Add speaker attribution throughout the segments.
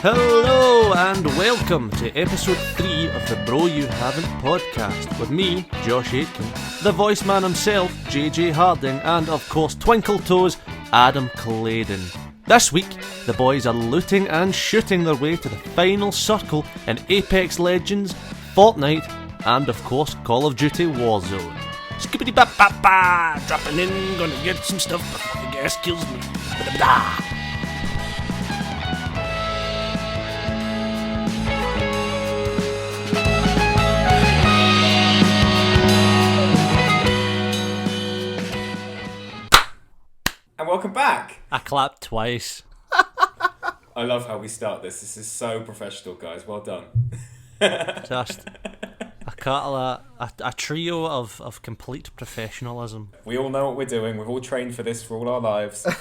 Speaker 1: Hello and welcome to episode 3 of the Bro You Haven't podcast with me, Josh Aitken, the voice man himself, JJ Harding, and of course Twinkle Toes, Adam Claydon. This week, the boys are looting and shooting their way to the final circle in Apex Legends, Fortnite, and of course Call of Duty Warzone. Skippity bap bap ba, dropping in, gonna get some stuff before the gas kills me. Ba-da-ba-da.
Speaker 2: And welcome back.
Speaker 1: I clapped twice.
Speaker 2: I love how we start this. This is so professional, guys. Well done.
Speaker 1: Just a trio of complete professionalism.
Speaker 2: We all know what we're doing. We've all trained for this for all our lives. So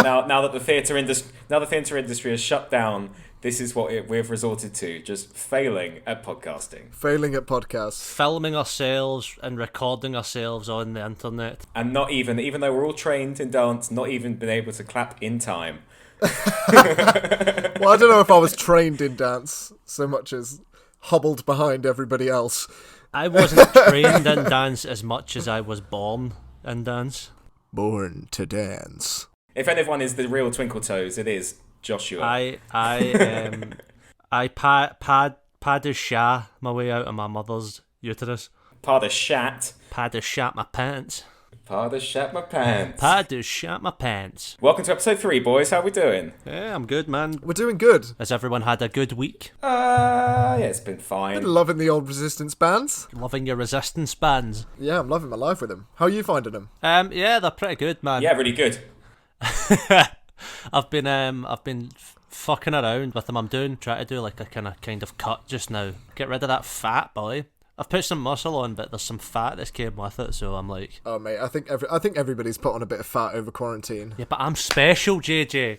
Speaker 2: now that the theatre industry has shut down, this is what we've resorted to: just failing at podcasting,
Speaker 3: failing at podcasts,
Speaker 1: filming ourselves and recording ourselves on the internet,
Speaker 2: and not even though we're all trained in dance, not even been able to clap in time.
Speaker 3: Well, I don't know if I was trained in dance so much as hobbled behind everybody else.
Speaker 1: I wasn't trained in dance as much as I was born in dance.
Speaker 3: Born to dance.
Speaker 2: If anyone is the real Twinkle Toes, it is Joshua.
Speaker 1: I padded sha my way out of my mother's uterus.
Speaker 2: Padded shat
Speaker 1: my pants.
Speaker 2: Padded shat my pants.
Speaker 1: Padded shat my pants.
Speaker 2: Welcome to episode 3, boys. How we doing?
Speaker 1: Yeah, I'm good, man.
Speaker 3: We're doing good.
Speaker 1: Has everyone had a good week?
Speaker 2: Yeah, it's been fine.
Speaker 3: Been loving the old Resistance bands.
Speaker 1: Loving your Resistance bands.
Speaker 3: Yeah, I'm loving my life with them. How are you finding them?
Speaker 1: Yeah, they're pretty good, man.
Speaker 2: Yeah, really good.
Speaker 1: I've been fucking around with them. I'm trying to do like a kind of cut just now. Get rid of that fat, boy. I've put some muscle on, but there's some fat that's came with it, so I'm like...
Speaker 3: Oh, mate, I think everybody's put on a bit of fat over quarantine.
Speaker 1: Yeah, but I'm special, JJ.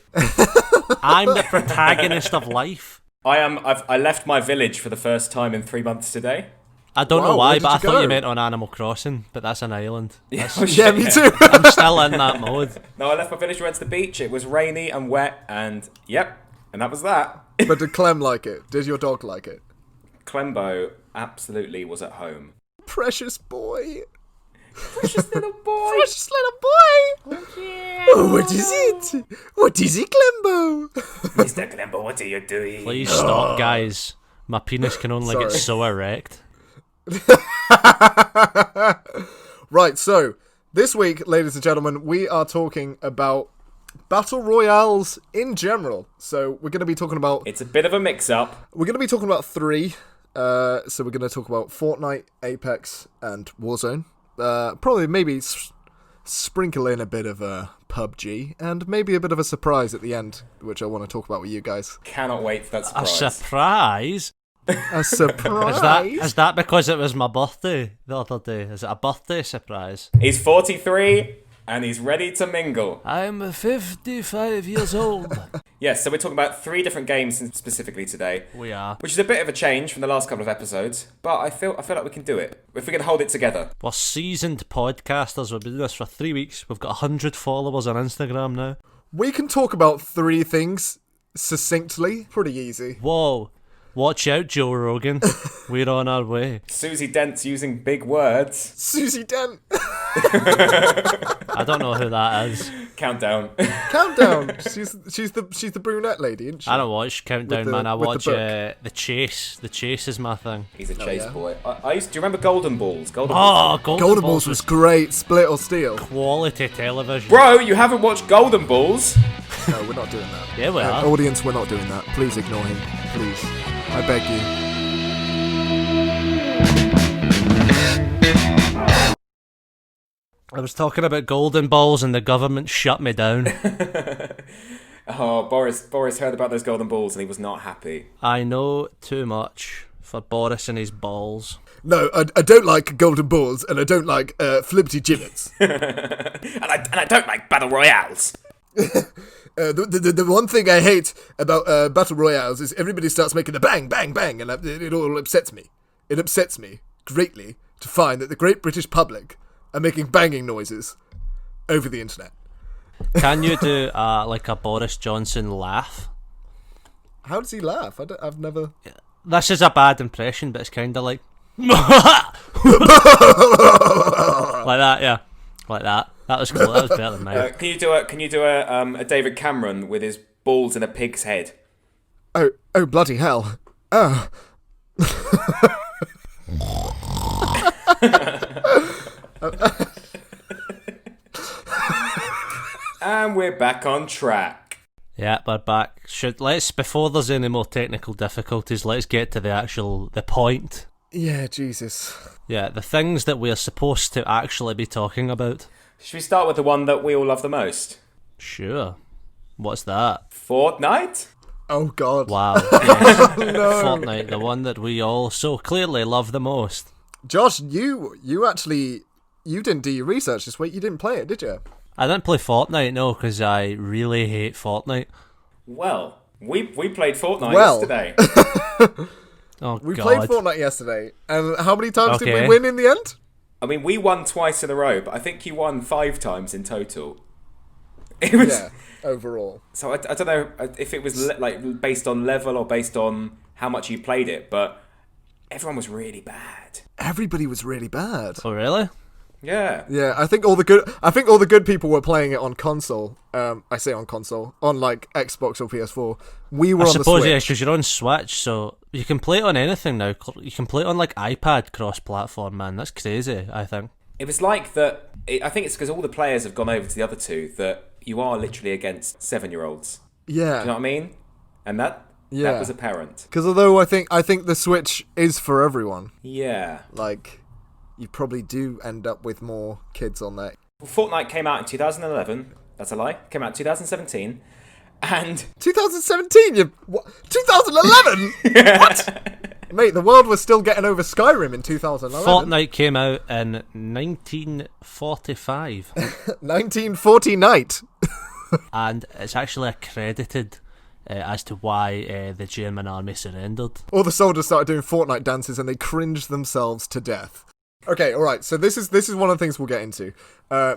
Speaker 1: I'm the protagonist of life.
Speaker 2: I left my village for the first time in 3 months today.
Speaker 1: I don't know
Speaker 3: Wow,
Speaker 1: why,
Speaker 3: where
Speaker 1: but I
Speaker 3: did you
Speaker 1: thought
Speaker 3: go?
Speaker 1: you meant on Animal Crossing, but that's an island.
Speaker 2: Yeah,
Speaker 3: Me too.
Speaker 1: I'm still in that mode.
Speaker 2: No, I left my village, went to the beach. It was rainy and wet, and and that was that.
Speaker 3: But did Clem like it? Did your dog like it?
Speaker 2: Clembo absolutely was at home.
Speaker 3: Precious boy.
Speaker 2: Precious little boy.
Speaker 3: Precious little boy.
Speaker 2: Oh, yeah.
Speaker 3: Oh, what is it? What is it, Clembo?
Speaker 2: Mr. Clembo, what are you doing?
Speaker 1: Please stop, guys. My penis can only get
Speaker 3: Sorry.
Speaker 1: so erect.
Speaker 3: Right, so this week, ladies and gentlemen, we are talking about battle royales in general. So we're going to be talking about...
Speaker 2: It's a bit of a mix-up.
Speaker 3: We're going to be talking about 3. So we're going to talk about Fortnite, Apex, and Warzone. Probably maybe sprinkle in a bit of PUBG, and maybe a bit of a surprise at the end, which I want to talk about with you guys.
Speaker 2: Cannot wait for that
Speaker 1: A
Speaker 2: surprise.
Speaker 1: surprise?
Speaker 3: A surprise?
Speaker 1: Is that because it was my birthday the other day? Is it a birthday surprise?
Speaker 2: He's 43, and he's ready to mingle.
Speaker 1: I'm 55 years old.
Speaker 2: Yes, so we're talking about 3 different games specifically today.
Speaker 1: We are.
Speaker 2: Which is a bit of a change from the last couple of episodes, but I feel like we can do it. If we can hold it together.
Speaker 1: We're seasoned podcasters. We've been doing this for 3 weeks. We've got 100 followers on Instagram now.
Speaker 3: We can talk about 3 things succinctly. Pretty easy.
Speaker 1: Whoa. Watch out, Joe Rogan. We're on our way.
Speaker 2: Susie Dent's using big words.
Speaker 3: Susie Dent.
Speaker 1: I don't know who that is.
Speaker 2: Countdown.
Speaker 3: Countdown. She's the brunette lady, isn't she?
Speaker 1: I don't watch Countdown,
Speaker 3: With the-
Speaker 1: man. I
Speaker 3: with
Speaker 1: watch
Speaker 3: the book.
Speaker 1: The Chase. The Chase is my thing.
Speaker 2: He's a chase
Speaker 3: yeah.
Speaker 2: boy. Do you remember Golden Balls? Golden
Speaker 1: Oh,
Speaker 2: Balls.
Speaker 1: Golden
Speaker 3: Balls was great. Split or steal.
Speaker 1: quality television.
Speaker 2: Bro, you haven't watched Golden Balls?
Speaker 3: No, we're not doing that.
Speaker 1: Yeah, we are.
Speaker 3: Audience, we're not doing that. Please ignore him. Please. I beg you.
Speaker 1: I was talking about golden balls and the government shut me down.
Speaker 2: Oh, Boris heard about those Golden Balls and he was not happy.
Speaker 1: I know too much for Boris and his balls.
Speaker 3: No, I don't like golden balls, and I don't like flippity gibbets.
Speaker 2: and I don't like battle royales.
Speaker 3: The one thing I hate about battle royales is everybody starts making a bang, bang, bang, and it all upsets me. It upsets me greatly to find that the great British public are making banging noises over the internet.
Speaker 1: Can you do like a Boris Johnson laugh?
Speaker 3: How does he laugh? I've never.
Speaker 1: This is a bad impression, but it's kind of like like that, yeah, like that. That was cool. That was better than mine.
Speaker 2: Can you do a David Cameron with his balls in a pig's head?
Speaker 3: Oh bloody hell! Oh.
Speaker 2: And we're back on track.
Speaker 1: Yeah, we're back. Before there's any more technical difficulties, let's get to the point.
Speaker 3: Yeah, Jesus.
Speaker 1: Yeah, the things that we're supposed to actually be talking about.
Speaker 2: Should we start with the one that we all love the most?
Speaker 1: Sure. What's that?
Speaker 2: Fortnite?
Speaker 3: Oh God.
Speaker 1: Wow. Yes.
Speaker 3: No.
Speaker 1: Fortnite, the one that we all so clearly love the most.
Speaker 3: Josh, you didn't do your research this week. You didn't play it, did you?
Speaker 1: I didn't play Fortnite, no, because I really hate Fortnite.
Speaker 2: Well, we played Fortnite yesterday.
Speaker 1: Oh,
Speaker 3: We
Speaker 1: God.
Speaker 3: played Fortnite yesterday, and how many times did
Speaker 1: Okay.
Speaker 3: we win in the end?
Speaker 2: I mean, we won twice in a row, but I think you won 5 times in total. It was
Speaker 3: Yeah, overall.
Speaker 2: so I don't know if it was like based on level or based on how much you played it, but everyone was really bad.
Speaker 3: Everybody was really bad.
Speaker 1: Oh, really?
Speaker 2: Yeah.
Speaker 3: Yeah, I think all the good people were playing it on console. I say on console, on like Xbox or PS4. We were
Speaker 1: I
Speaker 3: on the
Speaker 1: suppose,
Speaker 3: Switch.
Speaker 1: yeah, because you're on Switch, so you can play it on anything now. You can play it on like iPad cross-platform, man. That's crazy, I think.
Speaker 2: It was like that. I think it's because all the players have gone over to the other two that you are literally against 7-year-olds.
Speaker 3: Yeah,
Speaker 2: Do you know what I mean? And that was apparent.
Speaker 3: because although I think the Switch is for everyone,
Speaker 2: Yeah.
Speaker 3: like you probably do end up with more kids on that.
Speaker 2: Well, Fortnite came out in 2011. That's a lie. Came out in 2017. And
Speaker 3: 2017, 2011. What? Mate, the world was still getting over Skyrim in 2011.
Speaker 1: Fortnite came out in 1945,
Speaker 3: 1940 night.
Speaker 1: and it's actually accredited as to why the German army surrendered.
Speaker 3: All the soldiers started doing Fortnite dances and they cringed themselves to death. Okay, all right. So this is one of the things we'll get into.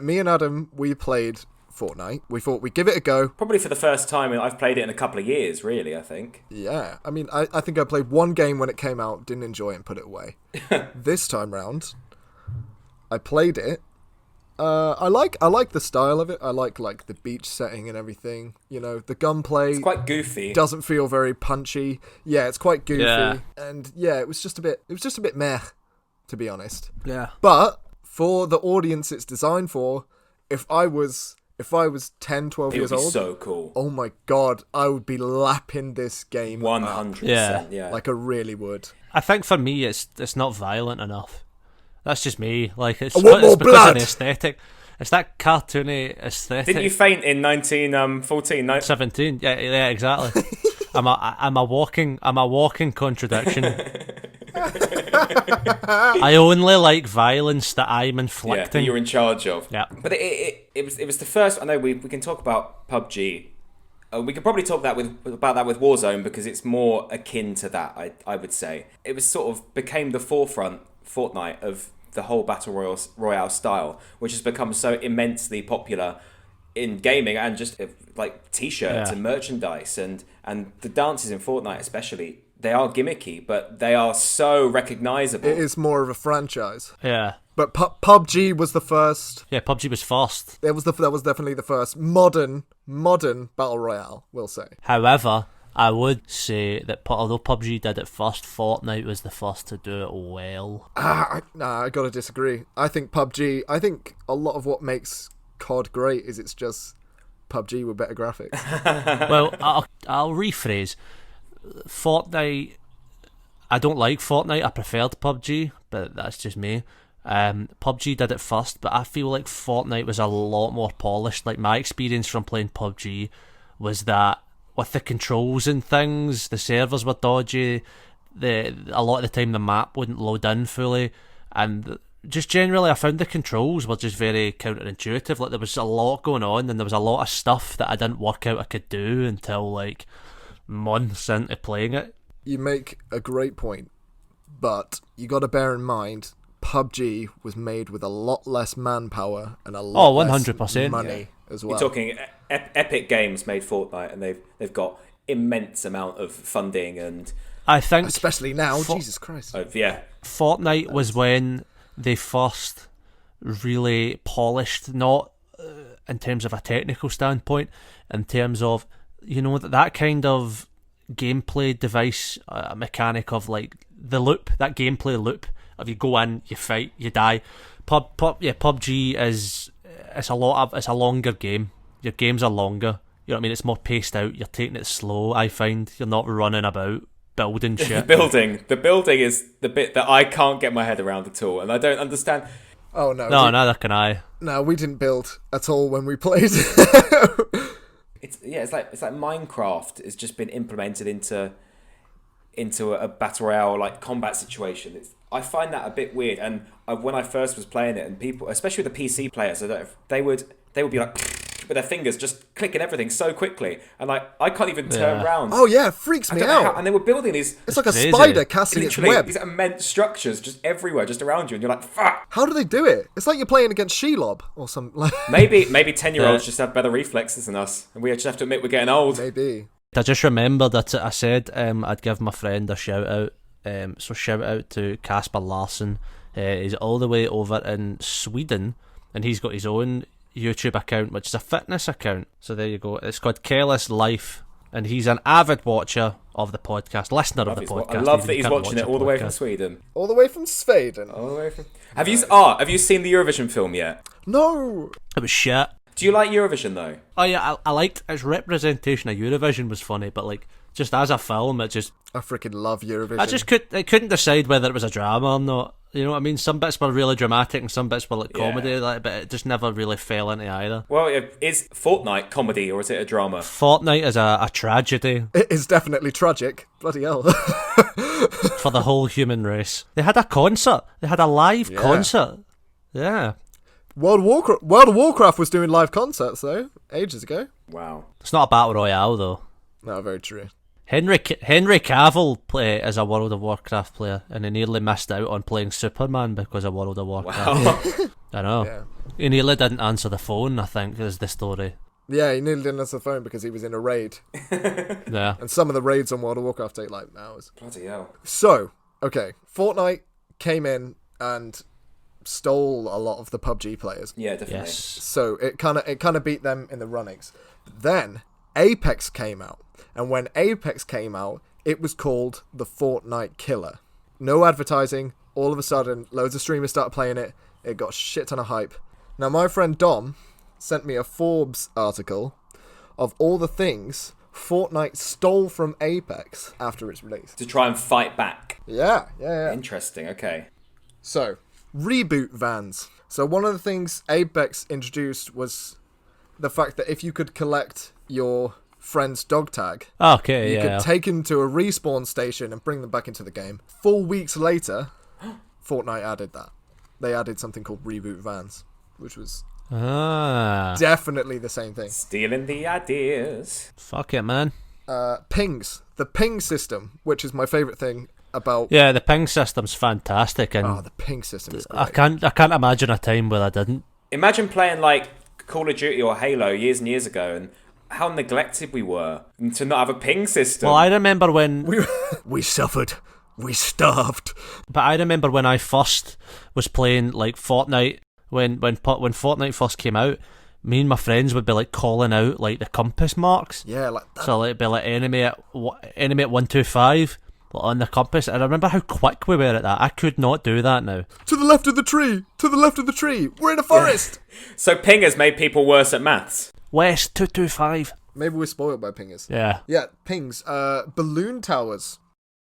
Speaker 3: Me and Adam, we played Fortnite. We thought we'd give it a go.
Speaker 2: probably for the first time, I've played it in a couple of years, really, I think.
Speaker 3: Yeah, I mean, I think I played one game when it came out, didn't enjoy it and put it away. This time round, I played it. I like the style of it. I like the beach setting and everything. You know, the gunplay.
Speaker 2: It's quite goofy.
Speaker 3: Doesn't feel very punchy. Yeah, it's quite goofy.
Speaker 1: Yeah.
Speaker 3: And yeah, it was just a bit meh, to be honest.
Speaker 1: Yeah.
Speaker 3: But for the audience it's designed for, if I was 10, 12
Speaker 2: It would
Speaker 3: years
Speaker 2: be
Speaker 3: old,
Speaker 2: so cool.
Speaker 3: oh my God, I would be lapping this game
Speaker 2: 100%. Yeah.
Speaker 3: like I really would.
Speaker 1: I think for me, it's not violent enough. That's just me. Like it's,
Speaker 3: I want more
Speaker 1: it's because
Speaker 3: blood.
Speaker 1: of the aesthetic. It's that cartoony aesthetic.
Speaker 2: Didn't you faint in 1914?
Speaker 1: 17? Yeah, exactly. I'm a walking contradiction. I only like violence that I'm
Speaker 2: Yeah,
Speaker 1: inflicting.
Speaker 2: you're in charge of.
Speaker 1: Yeah.
Speaker 2: But it was the first. I know we can talk about PUBG. We could probably talk about that with Warzone because it's more akin to that. I would say it was sort of became the forefront Fortnite of the whole battle royale style, which has become so immensely popular in gaming and just like t-shirts and merchandise and the dances in Fortnite especially. They are gimmicky, but they are so recognizable.
Speaker 3: It is more of a franchise.
Speaker 1: Yeah.
Speaker 3: But PUBG was the first.
Speaker 1: Yeah, PUBG was first.
Speaker 3: That was definitely the first modern battle royale, we'll say.
Speaker 1: However, I would say that although PUBG did it first, Fortnite was the first to do it well.
Speaker 3: I gotta disagree. I think a lot of what makes COD great is it's just PUBG with better graphics.
Speaker 1: Well, I'll rephrase. Fortnite, I don't like Fortnite. I preferred PUBG, but that's just me. PUBG did it first, but I feel like Fortnite was a lot more polished. Like my experience from playing PUBG was that with the controls and things, the servers were dodgy. A lot of the time the map wouldn't load in fully, and just generally I found the controls were just very counterintuitive. Like there was a lot going on, and there was a lot of stuff that I didn't work out I could do until like months into playing it.
Speaker 3: You make a great point, but you got to bear in mind PUBG was made with a lot less manpower and a lot
Speaker 1: 100%,
Speaker 3: less money as well.
Speaker 2: You're talking Epic Games made Fortnite, and they've got immense amount of funding and
Speaker 1: I think
Speaker 3: Especially now, Jesus Christ.
Speaker 1: Fortnite was when they first really polished, not in terms of a technical standpoint, in terms of, that kind of gameplay device, mechanic of like the loop, that gameplay loop of you go in, you fight, you die. PUBG it's a longer game. Your games are longer. You know what I mean? It's more paced out. You're taking it slow. I find you're not running about building shit.
Speaker 2: The building is the bit that I can't get my head around at all, and I don't understand.
Speaker 3: Oh no.
Speaker 1: No, neither can I.
Speaker 3: No, we didn't build at all when we played.
Speaker 2: It's like Minecraft has just been implemented into a battle royale like combat situation. I find that a bit weird, and when I first was playing it, and people, especially the PC players, they would be like with their fingers just clicking everything so quickly, and like I can't even turn around.
Speaker 3: Oh yeah, it freaks me out.
Speaker 2: And they were building these.
Speaker 3: It's like a
Speaker 1: crazy.
Speaker 3: spider casting its web.
Speaker 2: These immense structures just everywhere, just around you, and you're like, fuck.
Speaker 3: How do they do it? It's like you're playing against Shelob or something. Like
Speaker 2: Maybe 10-year-olds just have better reflexes than us, and we just have to admit we're getting old.
Speaker 3: maybe.
Speaker 1: I just remember that I said I'd give my friend a shout out. So shout out to Casper Larsson. He's all the way over in Sweden, and he's got his own YouTube account, which is a fitness account. So there you go. It's called Careless Life, and he's an avid watcher of the podcast, listener of the podcast.
Speaker 2: I love that he's watching it all the way from Sweden.
Speaker 3: All the way from Sweden.
Speaker 2: All the way from. Have you seen the Eurovision film yet?
Speaker 3: No.
Speaker 1: It was shit.
Speaker 2: Do you like Eurovision though?
Speaker 1: Oh yeah, I liked its representation of Eurovision was funny, but like just as a film, it just
Speaker 3: I freaking love Eurovision.
Speaker 1: I couldn't decide whether it was a drama or not. You know what I mean? Some bits were really dramatic and some bits were like comedy, but it just never really fell into either.
Speaker 2: Well, is Fortnite comedy or is it a drama?
Speaker 1: Fortnite is a tragedy.
Speaker 3: It is definitely tragic. Bloody hell.
Speaker 1: For the whole human race. They had a concert. They had a live concert. Yeah.
Speaker 3: World of Warcraft was doing live concerts though, ages ago.
Speaker 2: Wow.
Speaker 1: It's not a battle royale though.
Speaker 3: No, very true.
Speaker 1: Henry Cavill is a World of Warcraft player, and he nearly missed out on playing Superman because of World of Warcraft.
Speaker 2: Wow.
Speaker 1: I know.
Speaker 3: Yeah.
Speaker 1: He nearly didn't answer the phone, I think, is the story.
Speaker 3: Yeah, he nearly didn't answer the phone because he was in a raid.
Speaker 1: Yeah.
Speaker 3: And some of the raids on World of Warcraft take like hours.
Speaker 2: Bloody hell.
Speaker 3: So, okay, Fortnite came in and stole a lot of the PUBG players.
Speaker 2: Yeah, definitely.
Speaker 1: Yes.
Speaker 3: So it kind of beat them in the runnings. Then Apex came out. And when Apex came out, it was called the Fortnite Killer. No advertising. All of a sudden, loads of streamers started playing it. It got a shit ton of hype. Now, my friend Dom sent me a Forbes article of all the things Fortnite stole from Apex after its release.
Speaker 2: To try and fight back.
Speaker 3: Yeah.
Speaker 2: Interesting, okay.
Speaker 3: So, reboot vans. So one of the things Apex introduced was the fact that if you could collect your friend's dog tag,
Speaker 1: Okay,
Speaker 3: you could take him to a respawn station and bring them back into the game. 4 weeks later, Fortnite added that. They added something called reboot vans, which was definitely the same thing.
Speaker 2: Stealing the ideas.
Speaker 1: Fuck it, man.
Speaker 3: Pings. The ping system, which is my favourite thing about...
Speaker 1: Yeah, the ping system's fantastic, and
Speaker 3: the ping system is great.
Speaker 1: I can't imagine a time where I didn't.
Speaker 2: Imagine playing like Call of Duty or Halo years and years ago, and how neglected we were to not have a ping system.
Speaker 1: Well, I remember when...
Speaker 3: We suffered. We starved.
Speaker 1: But I remember when I first was playing like Fortnite, when Fortnite first came out, me and my friends would be like calling out like the compass marks.
Speaker 3: Yeah, like that.
Speaker 1: So like it'd be like enemy at 125 on the compass. And I remember how quick we were at that. I could not do that now.
Speaker 3: To the left of the tree. To the left of the tree. We're in a forest.
Speaker 2: Yeah. So ping has made people worse at maths.
Speaker 1: West 225.
Speaker 3: Maybe we're spoiled by pingers.
Speaker 1: Yeah.
Speaker 3: Yeah, pings. Balloon towers.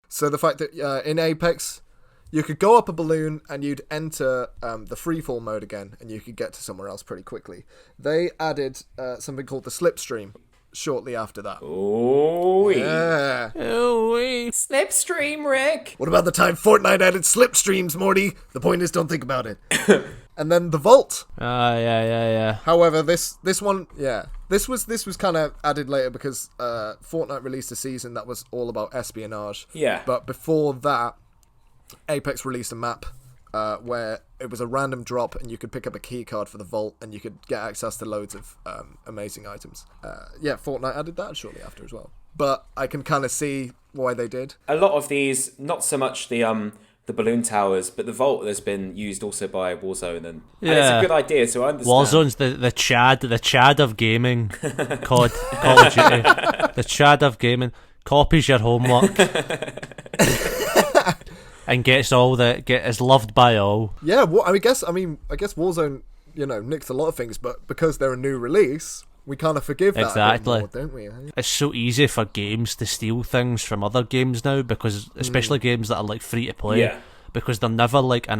Speaker 3: So the fact that in Apex, you could go up a balloon and you'd enter the freefall mode again, and you could get to somewhere else pretty quickly. They added something called the slipstream shortly after that.
Speaker 2: Oh,
Speaker 3: yeah.
Speaker 2: Slipstream, Rick.
Speaker 3: What about the time Fortnite added slipstreams, Morty? The point is, don't think about it. And then the vault.
Speaker 1: Yeah.
Speaker 3: However, this one, this was kind of added later because Fortnite released a season that was all about espionage.
Speaker 2: Yeah.
Speaker 3: But before that, Apex released a map where it was a random drop and you could pick up a key card for the vault and you could get access to loads of amazing items. Fortnite added that shortly after as well. but I can kind of see why they did.
Speaker 2: A lot of these, not so much the balloon towers, but the vault has been used also by Warzone, and it's a good idea. So I understand.
Speaker 1: Warzone's the Chad of gaming. Call of Duty. The Chad of gaming copies your homework and is loved by all.
Speaker 3: Yeah, well, I guess Warzone, nicked a lot of things, but because they're a new release, we kind of forgive that
Speaker 1: exactly,
Speaker 3: more, don't we?
Speaker 1: It's so easy for games to steal things from other games now, because especially games that are like free to play, because they're never in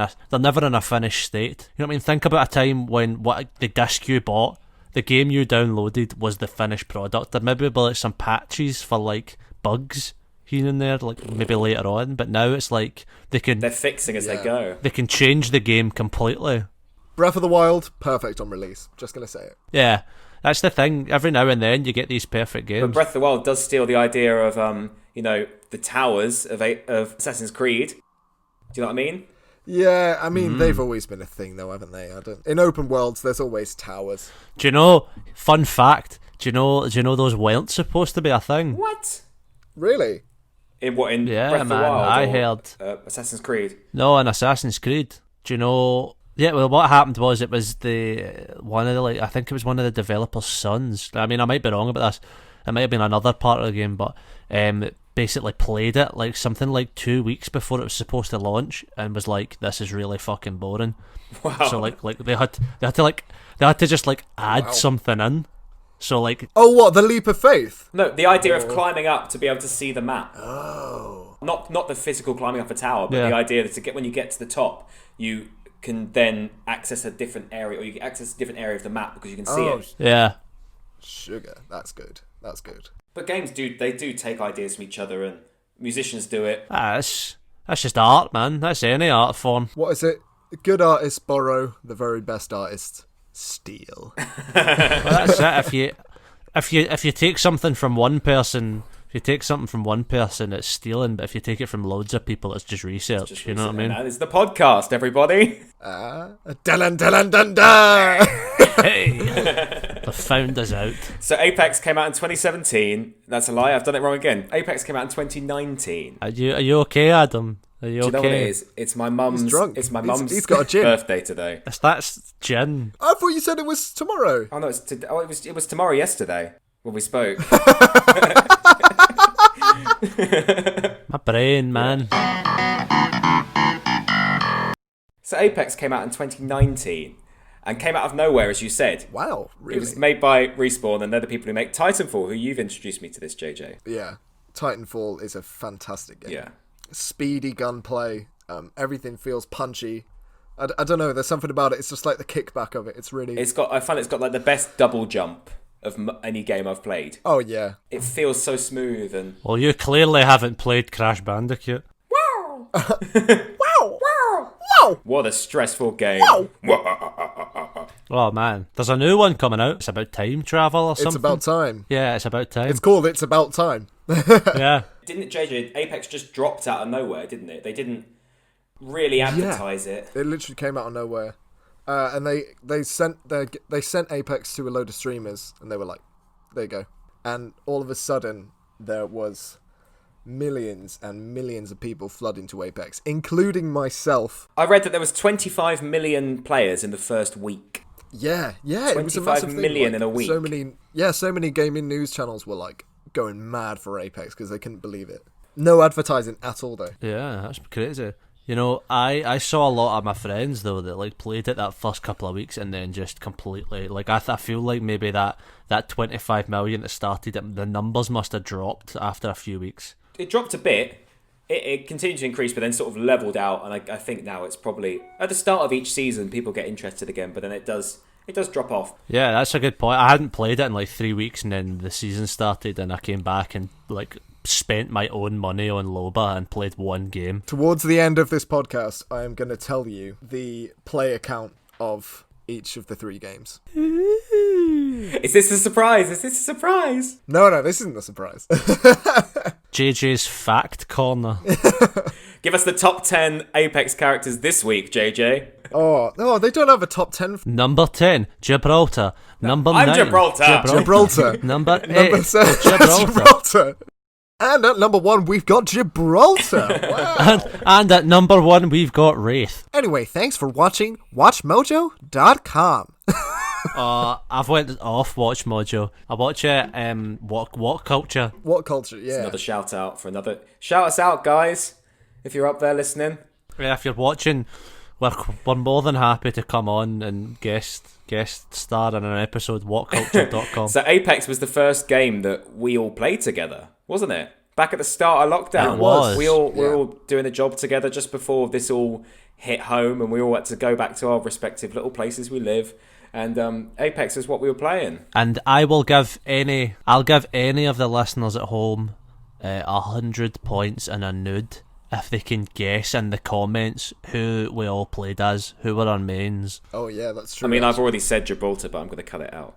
Speaker 1: a finished state. You know what I mean? Think about a time when the disc you bought, the game you downloaded, was the finished product. There maybe be like some patches for like bugs here and there, like maybe later on, but now it's like they're
Speaker 2: fixing as they go.
Speaker 1: They can change the game completely.
Speaker 3: Breath of the Wild, perfect on release. Just gonna say it.
Speaker 1: Yeah. That's the thing. Every now and then you get these perfect games.
Speaker 2: But Breath of the Wild does steal the idea of, the towers of Assassin's Creed. Do you know what I mean?
Speaker 3: Yeah, I mean, they've always been a thing, though, haven't they? In open worlds, there's always towers.
Speaker 1: Do you know? Fun fact. Do you know those weren't supposed to be a thing?
Speaker 2: What?
Speaker 3: Really?
Speaker 2: In Breath of the Wild?
Speaker 1: I heard.
Speaker 2: Assassin's Creed.
Speaker 1: No, in Assassin's Creed. Do you know? Yeah, well, what happened was it was I think it was one of the developers' sons. I mean, I might be wrong about this. It might have been another part of the game, but basically played it like something like 2 weeks before it was supposed to launch, and was like, "This is really fucking boring."
Speaker 2: Wow.
Speaker 1: So like they had to just like add something in. So like,
Speaker 3: oh, what, the leap of faith?
Speaker 2: No, the idea of climbing up to be able to see the map. Oh. Not the physical climbing up a tower, but the idea that when you get to the top, you can then access a different area, or you can access a different area of the map because you can see it.
Speaker 1: Yeah.
Speaker 3: Sugar. That's good.
Speaker 2: But games do take ideas from each other, and musicians do it.
Speaker 1: That's just art, man. That's any art form.
Speaker 3: What is it? Good artists borrow, the very best artists steal.
Speaker 1: Well, that's it. If you take something from one person, it's stealing. But if you take it from loads of people, it's just research. You know what I mean?
Speaker 2: That is the podcast, everybody.
Speaker 1: Hey, the founder's out.
Speaker 2: So Apex came out in 2017. That's a lie. I've done it wrong again. Apex came out in 2019.
Speaker 1: Are you okay, Adam? Are you
Speaker 2: Do you know what it
Speaker 1: okay?
Speaker 2: is? It's my mum's.
Speaker 3: He's drunk.
Speaker 2: It's my mum's.
Speaker 3: He's got a gin.
Speaker 2: Birthday today.
Speaker 1: That's gin.
Speaker 3: I thought you said it was tomorrow.
Speaker 2: Oh no, it was tomorrow yesterday when we spoke.
Speaker 1: My brain, man.
Speaker 2: So Apex came out in 2019 and came out of nowhere, as you said.
Speaker 3: Wow, really?
Speaker 2: It was made by Respawn, and they're the people who make Titanfall, who you've introduced me to this, JJ.
Speaker 3: Yeah, Titanfall is a fantastic game.
Speaker 2: Yeah.
Speaker 3: Speedy gunplay, everything feels punchy. I don't know, there's something about it. It's just like the kickback of it. It's really...
Speaker 2: I find it's got like the best double jump of any game I've played.
Speaker 3: Oh, yeah.
Speaker 2: It feels so smooth and...
Speaker 1: Well, you clearly haven't played Crash Bandicoot.
Speaker 2: Wow!
Speaker 3: Wow! Wow!
Speaker 2: What a stressful game.
Speaker 3: Wow!
Speaker 1: Oh, man. There's a new one coming out. It's about time travel or something.
Speaker 3: It's about time.
Speaker 1: Yeah, it's about time.
Speaker 3: It's called It's About Time.
Speaker 1: Yeah.
Speaker 2: Didn't JJ, Apex just dropped out of nowhere, didn't it? They didn't really advertise it.
Speaker 3: It literally came out of nowhere. And they sent Apex to a load of streamers, and they were like, there you go. And all of a sudden, there was millions and millions of people flooding to Apex, including myself.
Speaker 2: I read that there was 25 million players in the first week.
Speaker 3: Yeah, it was a massive thing.
Speaker 2: 25 million in a week.
Speaker 3: So many gaming news channels were like going mad for Apex because they couldn't believe it. No advertising at all, though.
Speaker 1: Yeah, that's crazy. You know, I saw a lot of my friends, though, that like played it that first couple of weeks and then just completely... Like, I feel like maybe that 25 million that started, the numbers must have dropped after a few weeks.
Speaker 2: It dropped a bit. It continued to increase, but then sort of leveled out. And I think now it's probably... At the start of each season, people get interested again, but then it does drop off.
Speaker 1: Yeah, that's a good point. I hadn't played it in like 3 weeks, and then the season started, and I came back and like... spent my own money on Loba and played one game.
Speaker 3: Towards the end of this podcast, I am going to tell you the player count of each of the 3 games.
Speaker 2: Is this a surprise?
Speaker 3: No, this isn't a surprise.
Speaker 1: JJ's Fact Corner.
Speaker 2: Give us the top 10 Apex characters this week, JJ.
Speaker 3: Oh, no, they don't have a top 10.
Speaker 1: Number 10, Gibraltar. Number
Speaker 2: I'm
Speaker 1: 9,
Speaker 2: Gibraltar.
Speaker 3: Gibraltar.
Speaker 1: Number 8,
Speaker 3: Number 7, Gibraltar. And at number 1, we've got Gibraltar. Wow.
Speaker 1: and at number 1, we've got Wraith.
Speaker 3: Anyway, thanks for watching WatchMojo.com.
Speaker 1: I've went off Watch Mojo. I watch it. What culture?
Speaker 3: What culture? Yeah.
Speaker 2: Another shout out for another. Shout us out, guys, if you're up there listening.
Speaker 1: Yeah, if you're watching, we're more than happy to come on and guest star in an episode. WhatCulture.com.
Speaker 2: So Apex was the first game that we all played together, wasn't it? Back at the start of lockdown.
Speaker 1: It was.
Speaker 2: We were all doing a job together just before this all hit home, and we all had to go back to our respective little places we live. And Apex is what we were playing.
Speaker 1: And I'll give any of the listeners at home 100 points and a nude if they can guess in the comments who we all played as, who were our mains.
Speaker 3: Oh yeah, that's true.
Speaker 2: I mean, I've already said Gibraltar, but I'm going to cut it out.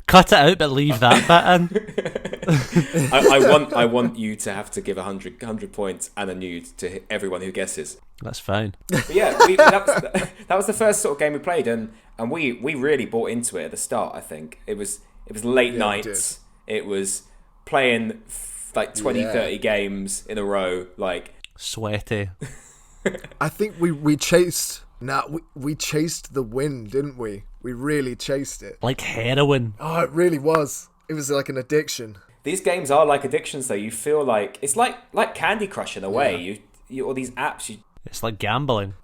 Speaker 1: Cut it out, but leave that bit in.
Speaker 2: I want you to have to give 100 points and a nude to everyone who guesses.
Speaker 1: That's fine.
Speaker 2: But yeah, that was the first sort of game we played, and we really bought into it at the start. I think it was late nights. It was playing like 20-30 games in a row, like
Speaker 1: sweaty.
Speaker 3: I think we chased the win, didn't we? We really chased it.
Speaker 1: Like heroin.
Speaker 3: Oh, it really was. It was like an addiction.
Speaker 2: These games are like addictions, though. You feel like it's like Candy Crush in a way. You all these apps.
Speaker 1: It's like gambling.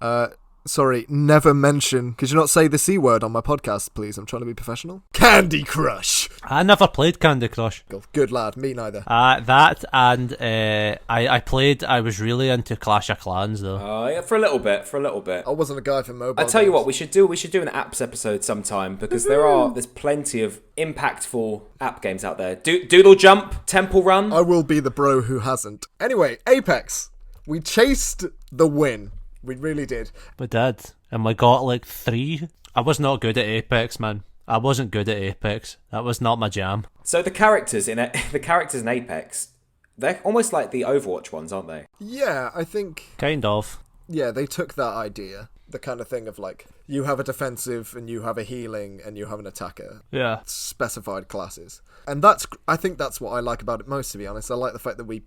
Speaker 3: Sorry, never mention. Could you not say the C word on my podcast, please? I'm trying to be professional. Candy Crush.
Speaker 1: I never played Candy Crush.
Speaker 3: Good lad. Me neither.
Speaker 1: That and I was really into Clash of Clans though.
Speaker 2: Yeah, for a little bit.
Speaker 3: I wasn't a guy for mobile.
Speaker 2: I tell you
Speaker 3: games.
Speaker 2: what, we should do an apps episode sometime, because there's plenty of impactful app games out there. Doodle Jump, Temple Run.
Speaker 3: I will be the bro who hasn't. Anyway, Apex. We chased the win. We really did.
Speaker 1: We did, and we got like 3. I was not good at Apex, man. I wasn't good at Apex. That was not my jam.
Speaker 2: So the characters in Apex, they're almost like the Overwatch ones, aren't they?
Speaker 3: Yeah, I think.
Speaker 1: Kind of.
Speaker 3: Yeah, they took that idea, the kind of thing of like you have a defensive and you have a healing and you have an attacker.
Speaker 1: Yeah.
Speaker 3: Specified classes, and I think that's what I like about it most. To be honest, I like the fact that we,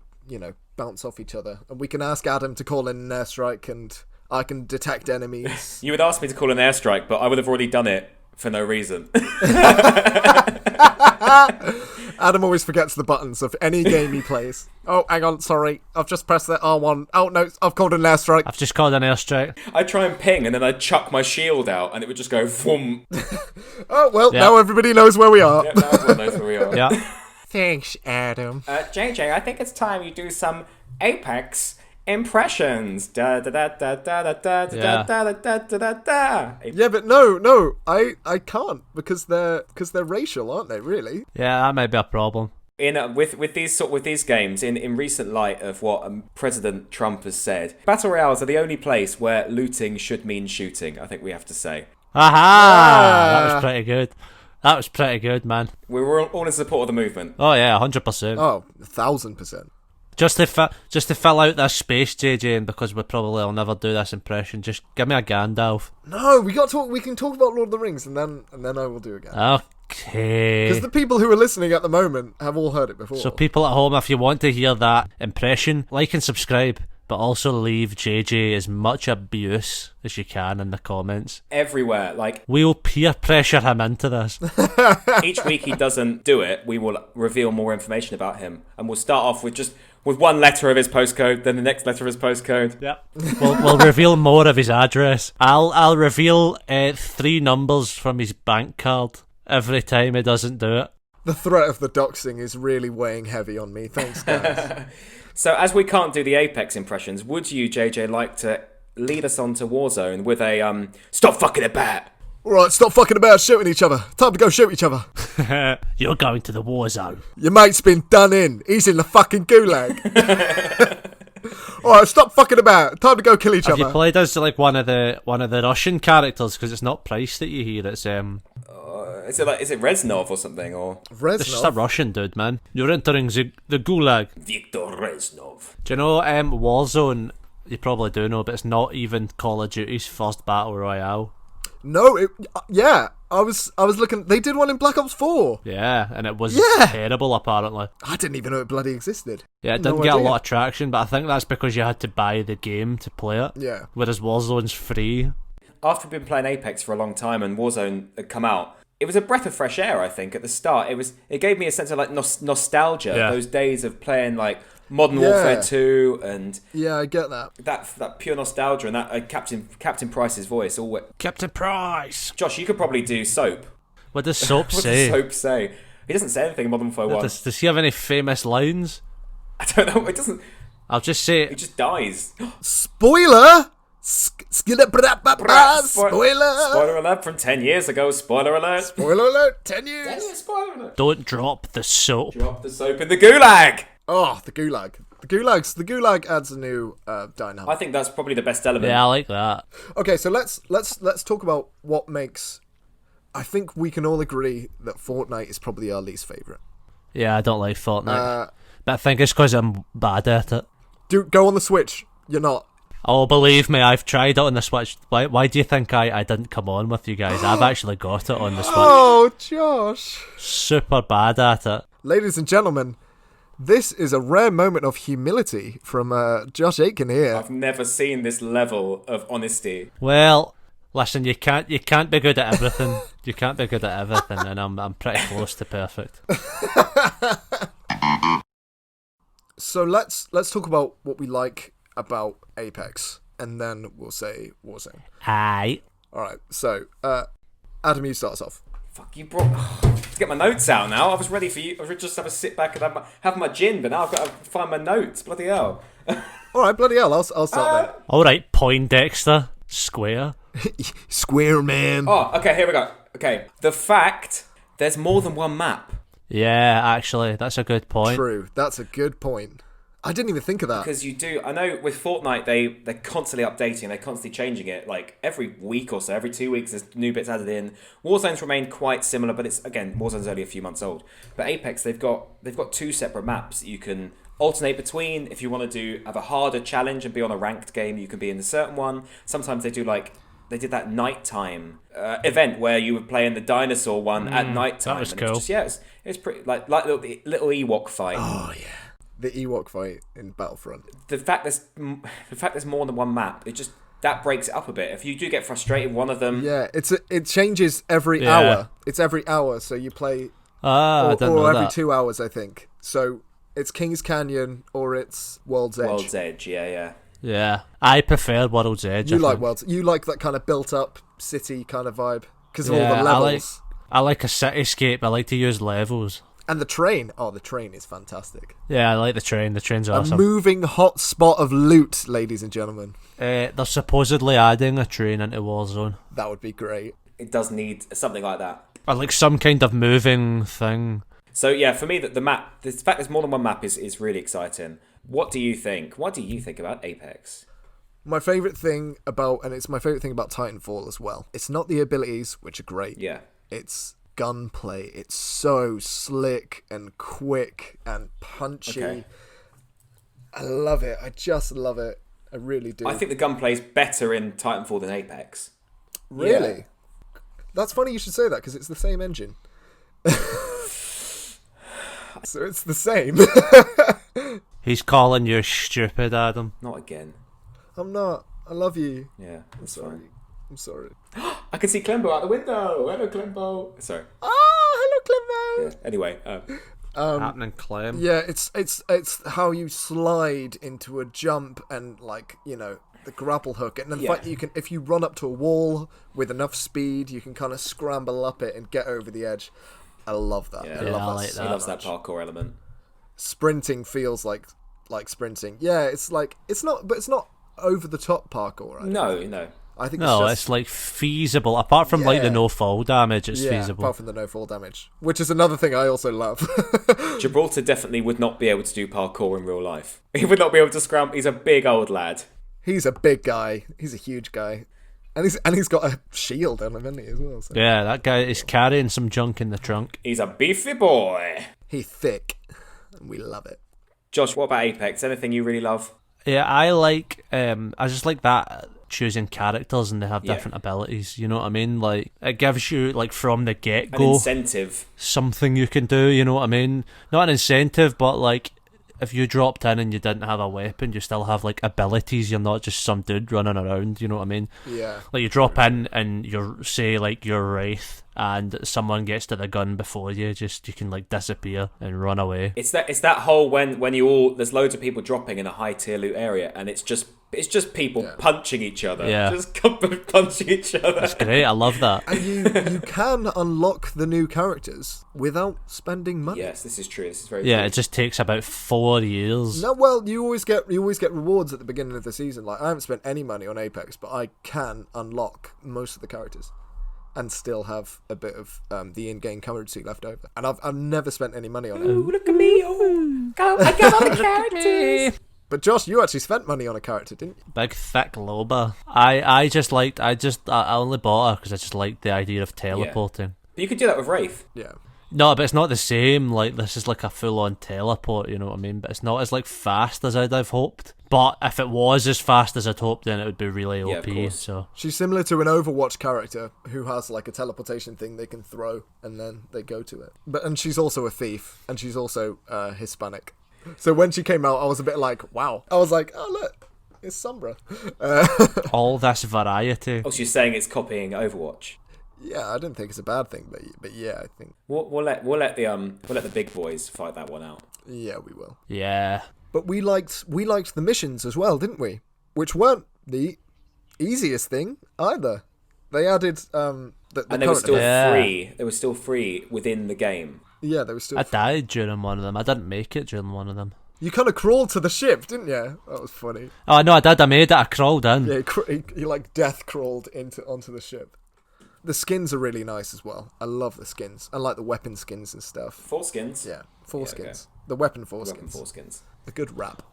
Speaker 3: bounce off each other, and we can ask Adam to call in an airstrike, and I can detect enemies.
Speaker 2: You would ask me to call an airstrike, but I would have already done it for no reason.
Speaker 3: Adam always forgets the buttons of any game he plays. Oh, hang on, sorry. I've just pressed the R1. Oh, no, I've called an airstrike.
Speaker 1: I've just called an airstrike.
Speaker 2: I'd try and ping, and then I'd chuck my shield out, and it would just go, vroom.
Speaker 3: Oh, well, Now everybody knows where we are.
Speaker 2: Yep, now everyone knows where we are.
Speaker 1: Yeah.
Speaker 3: Thanks, Adam.
Speaker 2: JJ, I think it's time you do some Apex impressions. Da da da da da da da da da da da da.
Speaker 3: Yeah, but no, I can't because they're racial, aren't they? Really?
Speaker 1: Yeah, that might be a problem.
Speaker 2: With these games, in recent light of what President Trump has said, battle royales are the only place where looting should mean shooting. I think we have to say.
Speaker 1: Aha! That was pretty good. That was pretty good, man.
Speaker 2: We were all in support of the movement.
Speaker 1: Oh yeah, 100%.
Speaker 3: Oh, 1,000%.
Speaker 1: Just to fill out this space, JJ, and because we probably will never do this impression, just give me a Gandalf.
Speaker 3: No, we can talk about Lord of the Rings, and then I will do it again.
Speaker 1: Okay.
Speaker 3: Because the people who are listening at the moment have all heard it before.
Speaker 1: So people at home, if you want to hear that impression, like and subscribe. But also leave JJ as much abuse as you can in the comments.
Speaker 2: Everywhere, like...
Speaker 1: We'll peer pressure him into this.
Speaker 2: Each week he doesn't do it, we will reveal more information about him. And we'll start off with one letter of his postcode, then the next letter of his postcode.
Speaker 1: Yep. We'll reveal more of his address. I'll reveal 3 numbers from his bank card every time he doesn't do it.
Speaker 3: The threat of the doxing is really weighing heavy on me. Thanks, guys.
Speaker 2: So, as we can't do the Apex impressions, would you, JJ, like to lead us on to Warzone with a, stop fucking about?
Speaker 3: Alright, stop fucking about shooting each other. Time to go shoot each other.
Speaker 1: You're going to the war zone.
Speaker 3: Your mate's been done in. He's in the fucking gulag. Alright, stop fucking about. Time to go kill each other.
Speaker 1: Have you played as like one of the Russian characters? Because it's not Price that you hear. It's
Speaker 2: Is it Reznov or something? Or
Speaker 3: Reznov?
Speaker 1: It's just a Russian dude, man. You're entering the gulag.
Speaker 2: Viktor Reznov.
Speaker 1: Do you know Warzone? You probably do know, but it's not even Call of Duty's first battle royale.
Speaker 3: No, yeah. I was looking. They did one in Black Ops 4.
Speaker 1: Yeah, and it was
Speaker 3: Yeah.
Speaker 1: terrible apparently.
Speaker 3: I didn't even know it bloody existed.
Speaker 1: Yeah, it
Speaker 3: No
Speaker 1: didn't get
Speaker 3: idea.
Speaker 1: a lot of traction, but I think that's because you had to buy the game to play it.
Speaker 3: Yeah.
Speaker 1: Whereas Warzone's free.
Speaker 2: After we've been playing Apex for a long time and Warzone had come out, it was a breath of fresh air, I think, at the start. It gave me a sense of like nostalgia,
Speaker 1: Yeah.
Speaker 2: those days of playing like Modern Warfare 2 and
Speaker 3: Yeah, I get that.
Speaker 2: that pure nostalgia and that Captain Price's voice. All
Speaker 1: Captain Price!
Speaker 2: Josh, you could probably do Soap.
Speaker 1: What does Soap
Speaker 2: What
Speaker 1: say?
Speaker 2: does Soap say? He doesn't say anything in Modern Warfare 1.
Speaker 1: Does he have any famous lines?
Speaker 2: I don't know. It doesn't.
Speaker 1: I'll just
Speaker 2: He
Speaker 1: say...
Speaker 2: just dies.
Speaker 3: Spoiler. Spoiler.
Speaker 2: Spoiler alert from 10 years ago. Spoiler alert.
Speaker 3: Spoiler alert. 10 years.
Speaker 2: Spoiler alert.
Speaker 1: Don't drop the soap.
Speaker 2: Drop the soap in the gulag.
Speaker 3: Oh, the gulag. The gulag adds a new dynamic.
Speaker 2: I think that's probably the best element.
Speaker 1: Yeah, I like that.
Speaker 3: Okay, so let's talk about what makes. I think we can all agree that Fortnite is probably our least favorite.
Speaker 1: Yeah, I don't like Fortnite. But I think it's because I'm bad at it.
Speaker 3: Dude, go on the Switch. You're not.
Speaker 1: Oh, believe me, I've tried it on the Switch. Why do you think I didn't come on with you guys? I've actually got it on the Switch.
Speaker 3: Oh, Josh.
Speaker 1: Super bad at it.
Speaker 3: Ladies and gentlemen, this is a rare moment of humility from Josh Aitken here.
Speaker 2: I've never seen this level of honesty.
Speaker 1: Well, listen, you can't be good at everything. You can't be good at everything, and I'm pretty close to perfect.
Speaker 3: So let's talk about what we like about Apex, and then we'll say Warzone.
Speaker 1: Aye.
Speaker 3: All right. So, Adam, you start us off.
Speaker 2: Fuck, you brought... to get my notes out now. I was ready for you. I was just have a sit back and have my gin, but now I've got to find my notes. Bloody hell.
Speaker 3: All right, bloody hell, I'll start
Speaker 1: All right, Poindexter Square.
Speaker 3: there. Square man.
Speaker 2: Oh, okay, here we go. Okay, the fact there's more than one map.
Speaker 1: Yeah, actually, that's a good point.
Speaker 3: True. That's a good point. I didn't even think of that.
Speaker 2: Because you do, I know with Fortnite, they're constantly updating, they're constantly changing it. Like every week or so, every 2 weeks, there's new bits added in. Warzone's remained quite similar, but it's again, Warzone's only a few months old. But Apex, they've got two separate maps that you can alternate between. If you want to have a harder challenge and be on a ranked game, you can be in a certain one. Sometimes they do they did that nighttime event where you would play in the dinosaur one at nighttime.
Speaker 1: That was
Speaker 2: and
Speaker 1: cool.
Speaker 2: It was pretty like little Ewok fight.
Speaker 3: Oh yeah, the Ewok fight in Battlefront.
Speaker 2: The fact there's more than one map, that breaks it up a bit. If you do get frustrated, one of them.
Speaker 3: Yeah, it changes every hour. It's every hour, so you play
Speaker 1: I don't know
Speaker 3: or every
Speaker 1: that.
Speaker 3: 2 hours, I think. So it's King's Canyon or it's World's Edge.
Speaker 2: World's Edge, yeah.
Speaker 1: Yeah, I prefer World's Edge.
Speaker 3: You
Speaker 1: I
Speaker 3: like
Speaker 1: think.
Speaker 3: World's. You like that kind of built-up city kind of vibe because of all
Speaker 1: Yeah,
Speaker 3: the levels
Speaker 1: I like a cityscape. I like to use levels.
Speaker 3: and the train. Oh, the train is fantastic.
Speaker 1: Yeah, I like the train. The train's awesome.
Speaker 3: A moving hot spot of loot, ladies and gentlemen.
Speaker 1: They're supposedly adding a train into Warzone.
Speaker 3: That would be great.
Speaker 2: It does need something like that.
Speaker 1: Or like some kind of moving thing.
Speaker 2: So yeah, for me, the fact there's more than one map is really exciting. What do you think? What do you think about Apex?
Speaker 3: My favourite thing about, and it's my favourite thing about Titanfall as well, it's not the abilities, which are great.
Speaker 2: Yeah.
Speaker 3: It's gunplay. It's so slick and quick and punchy.
Speaker 2: Okay.
Speaker 3: I love it. I just love it. I really do.
Speaker 2: I think the gunplay is better in Titanfall than Apex.
Speaker 3: Really?
Speaker 2: Yeah.
Speaker 3: That's funny you should say that, because it's the same engine. So it's the same.
Speaker 1: He's calling you stupid, Adam.
Speaker 2: Not again.
Speaker 3: I'm not. I love you.
Speaker 2: Yeah,
Speaker 3: I'm sorry. I'm sorry.
Speaker 2: I can see Clembo out the window. Hello, Clembo. Sorry.
Speaker 3: Oh, hello, Clembo.
Speaker 2: Yeah. Anyway,
Speaker 1: Happening Clem.
Speaker 3: Yeah, it's how you slide into a jump and the grapple hook, and then the fact that you can, if you run up to a wall with enough speed, you can kind of scramble up it and get over the edge. I love that.
Speaker 2: Yeah.
Speaker 3: I love
Speaker 1: I
Speaker 3: that.
Speaker 1: like
Speaker 3: so
Speaker 2: he loves that
Speaker 3: much.
Speaker 2: parkour element.
Speaker 3: Sprinting feels like sprinting. Yeah, it's not over the top parkour.
Speaker 2: No.
Speaker 3: I think
Speaker 1: No,
Speaker 3: it's
Speaker 1: it's like feasible. Apart from like the no fall damage, it's feasible.
Speaker 3: apart from the no fall damage, which is another thing I also love.
Speaker 2: Gibraltar definitely would not be able to do parkour in real life. He would not be able to scramble. He's a big old lad.
Speaker 3: He's a big guy. He's a huge guy, and he's got a shield on him, hasn't he, as well? So.
Speaker 1: Yeah, that guy is carrying some junk in the trunk.
Speaker 2: He's a beefy boy.
Speaker 3: He's thick, and we love it.
Speaker 2: Josh, what about Apex? Anything you really love?
Speaker 1: Yeah, I just like that choosing characters and they have different abilities, you know what I mean? Like, it gives you, like, from the
Speaker 2: An
Speaker 1: get-go,
Speaker 2: incentive.
Speaker 1: something you can do, you know what I mean? Not an incentive, but, like, if you dropped in and you didn't have a weapon, you still have, like, abilities. You're not just some dude running around, you know what I mean?
Speaker 3: Yeah.
Speaker 1: Like, you drop in and you're, say, like, you're Wraith and someone gets to the gun before you, you can, like, disappear and run away.
Speaker 2: It's that whole when you all there's loads of people dropping in a high tier loot area and it's just people punching each other.
Speaker 1: Yeah.
Speaker 2: Just punching each other.
Speaker 1: It's great, I love that.
Speaker 3: And you can unlock the new characters without spending money.
Speaker 2: Yes, this is true. This is very true.
Speaker 1: Yeah, it just takes about 4 years.
Speaker 3: No, well, you always get rewards at the beginning of the season. Like, I haven't spent any money on Apex, but I can unlock most of the characters and still have a bit of the in-game currency left over. And I've never spent any money on it.
Speaker 2: Ooh, look at me! Oh, I got all the characters.
Speaker 3: But Josh, you actually spent money on a character, didn't you?
Speaker 1: Big thick loba. I only bought her because I just liked the idea of teleporting.
Speaker 2: But you could do that with Wraith.
Speaker 3: Yeah.
Speaker 1: No, but it's not the same. Like, this is like a full-on teleport, you know what I mean? But it's not as, like, fast as I'd have hoped. But if it was as fast as I'd hoped, then it would be really
Speaker 2: Yeah,
Speaker 1: OP.
Speaker 2: of course.
Speaker 1: So
Speaker 3: She's similar to an Overwatch character who has like a teleportation thing they can throw and then they go to it. And she's also a thief and she's also Hispanic. So when she came out, I was a bit like, wow. I was like, oh look, it's Sombra.
Speaker 1: all this variety.
Speaker 2: Oh, so you're saying it's copying Overwatch?
Speaker 3: Yeah, I don't think it's a bad thing, but yeah, I think
Speaker 2: We'll let the big boys fight that one out.
Speaker 3: yeah, we will.
Speaker 1: Yeah.
Speaker 3: But we liked the missions as well, didn't we? Which weren't the easiest thing either. They added the
Speaker 2: And they were still
Speaker 1: Yeah.
Speaker 2: free. They were still free within the game.
Speaker 3: yeah, they were still.
Speaker 1: I died during one of them. I didn't make it during one of them.
Speaker 3: You kind of crawled to the ship, didn't you? That was funny.
Speaker 1: Oh, no, I did. I made it. I crawled in.
Speaker 3: Yeah, he like death crawled onto the ship. The skins are really nice as well. I love the skins. I like the weapon skins and stuff.
Speaker 2: Foreskins.
Speaker 3: Yeah, foreskins.
Speaker 2: okay.
Speaker 3: The weapon foreskins.
Speaker 2: Weapon foreskins.
Speaker 3: A good rap.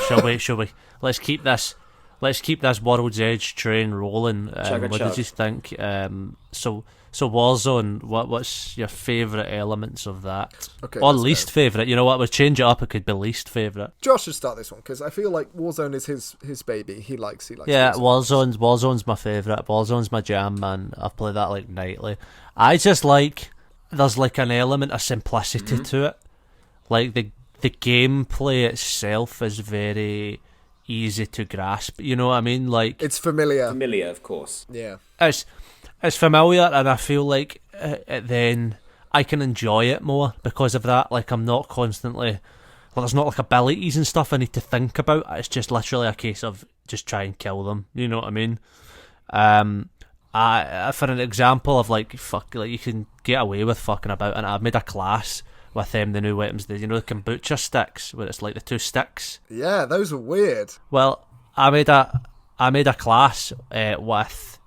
Speaker 1: Shall we? Let's keep this World's Edge train rolling.
Speaker 2: Chugga
Speaker 1: What
Speaker 2: chug.
Speaker 1: did you think? So Warzone. What's your favourite elements of that?
Speaker 3: Okay,
Speaker 1: Or
Speaker 3: let's
Speaker 1: least
Speaker 3: go.
Speaker 1: favourite? You know what? We'll change it up. It could be least favourite.
Speaker 3: Josh should start this one because I feel like Warzone is his baby. He likes.
Speaker 1: Yeah,
Speaker 3: Warzone.
Speaker 1: Warzone's my favourite. Warzone's my jam, man. I've played that like nightly. I just like there's like an element of simplicity to it. Like the gameplay itself is very easy to grasp. You know what I mean? Like
Speaker 3: It's familiar.
Speaker 2: Familiar, of course.
Speaker 3: Yeah.
Speaker 1: it's familiar, and I feel like then I can enjoy it more because of that. Like I'm not constantly. Well, there's not like abilities and stuff I need to think about. It's just literally a case of just try and kill them. You know what I mean? For an example of like you can get away with fucking about, and I've made a class with the new weapons, the kombucha sticks, where it's like the 2 sticks.
Speaker 3: Yeah, those are weird.
Speaker 1: Well, I made a class with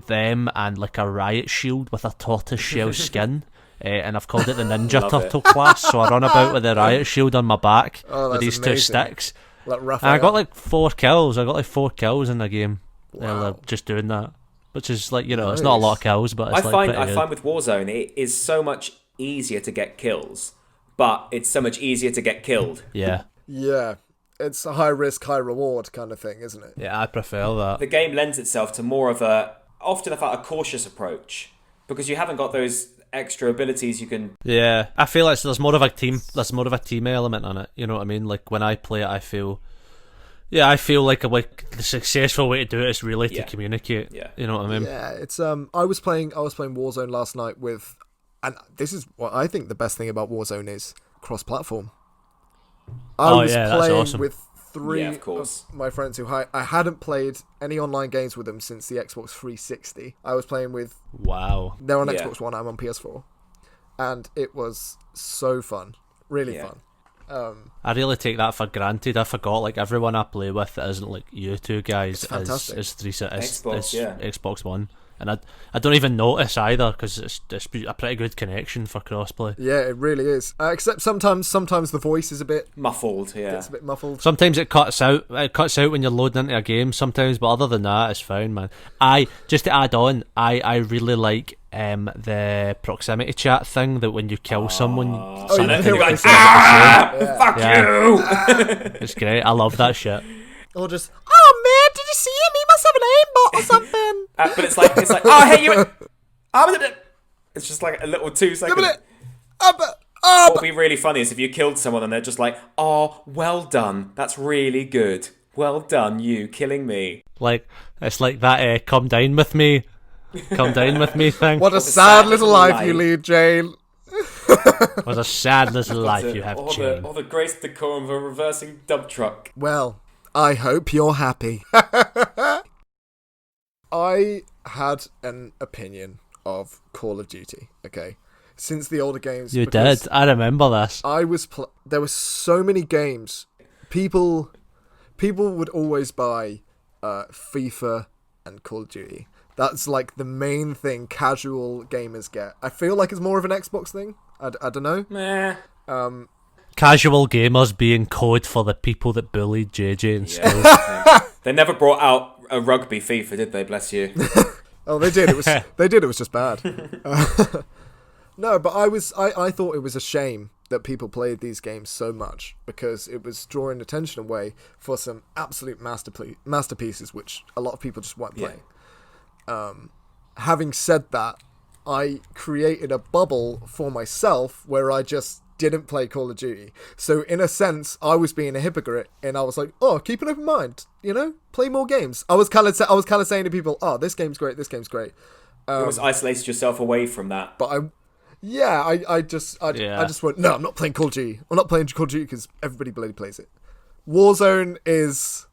Speaker 1: them and like a riot shield with a tortoise shell skin. And I've called it the Ninja
Speaker 2: Love
Speaker 1: Turtle class, so I run about with the riot shield on my back
Speaker 3: Oh,
Speaker 1: with
Speaker 3: that's
Speaker 1: these 2
Speaker 3: amazing.
Speaker 1: sticks.
Speaker 3: Like
Speaker 1: And
Speaker 3: Raphael.
Speaker 1: I got like 4 kills. I got like 4 kills in the game.
Speaker 3: Wow.
Speaker 1: Just doing that. Which is like, it's not a lot of kills, but it's
Speaker 2: I
Speaker 1: like
Speaker 2: find with Warzone it is so much easier to get kills, but it's so much easier to get killed.
Speaker 1: Yeah.
Speaker 3: Yeah. It's a high risk, high reward kind of thing, isn't it?
Speaker 1: Yeah, I prefer that.
Speaker 2: The game lends itself to more of a cautious approach because you haven't got those extra abilities you can.
Speaker 1: Yeah, I feel like there's more of a team element on it. You know what I mean? Like when I play it, I feel like the successful way to do it is really to communicate.
Speaker 2: Yeah.
Speaker 1: You know what I mean?
Speaker 3: Yeah, it's I was playing Warzone last night with, and this is what I think the best thing about Warzone is cross-platform. I was
Speaker 1: that's
Speaker 3: playing
Speaker 1: awesome.
Speaker 3: with 3
Speaker 2: Yeah, of course.
Speaker 3: my friends who I hadn't played any online games with them since the Xbox 360. I was playing with
Speaker 1: Wow.
Speaker 3: they're on
Speaker 2: Yeah.
Speaker 3: Xbox One, I'm on PS4, and it was so fun, really fun.
Speaker 1: I really take that for granted. I forgot like everyone I play with that isn't like you two guys
Speaker 3: It's fantastic.
Speaker 1: is
Speaker 2: Xbox,
Speaker 1: Xbox One, and I don't even notice either because it's a pretty good connection for crossplay.
Speaker 3: Yeah, it really is. Except sometimes the voice is a bit
Speaker 2: Muffled, yeah.
Speaker 3: gets a bit muffled.
Speaker 1: Sometimes it cuts out. It cuts out when you're loading into a game. Sometimes, but other than that, it's fine, man. Just to add on, I really like the proximity chat thing that when you kill someone,
Speaker 3: you hear what they say.
Speaker 2: Fuck you!
Speaker 1: It's great. I love that shit.
Speaker 3: Or just, oh man, did you see him? He must have an aimbot or something.
Speaker 2: But it's like, oh, I hate you. It's just like a little 2 seconds. What would be really funny is if you killed someone and they're just like, oh, well done. That's really good. Well done, you killing me.
Speaker 1: Like, it's like that come down with me. Come down with me thing.
Speaker 3: What a sad little life you lead, Jane.
Speaker 1: What a sad little life you have, Jane.
Speaker 2: All the grace decorum of a reversing dump truck.
Speaker 3: Well, I hope you're happy. I had an opinion of Call of Duty, okay? Since the older games.
Speaker 1: You did. I remember this.
Speaker 3: There were so many games. People would always buy FIFA and Call of Duty. That's like the main thing casual gamers get. I feel like it's more of an Xbox thing. I don't know.
Speaker 2: Meh.
Speaker 1: Casual gamers being code for the people that bullied JJ in school.
Speaker 2: They never brought out a rugby FIFA, did they? Bless you.
Speaker 3: Oh, they did. It was just bad. No, but I thought it was a shame that people played these games so much because it was drawing attention away for some absolute masterpieces, which a lot of people just weren't playing. Having said that, I created a bubble for myself where I just didn't play Call of Duty. So in a sense, I was being a hypocrite, and I was like, "Oh, keep an open mind, play more games." I was kind of saying to people, "Oh, this game's great. This game's great."
Speaker 2: You almost isolated yourself away from that.
Speaker 3: But I just went, no, I'm not playing Call of Duty. I'm not playing Call of Duty because everybody bloody plays it. Warzone is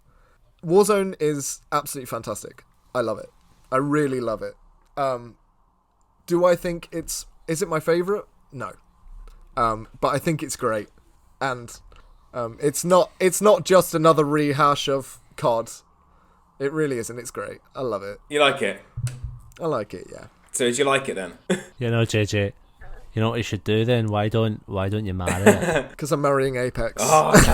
Speaker 3: absolutely fantastic. I love it. I really love it. Do I think is it my favourite? No. But I think it's great. And it's not just another rehash of COD. It really isn't. It's great. I love it.
Speaker 2: You like it?
Speaker 3: I like it, yeah.
Speaker 2: So did you like it then?
Speaker 1: JJ, you know what you should do then? Why don't you marry it?
Speaker 3: Because I'm marrying Apex.
Speaker 2: Oh, no.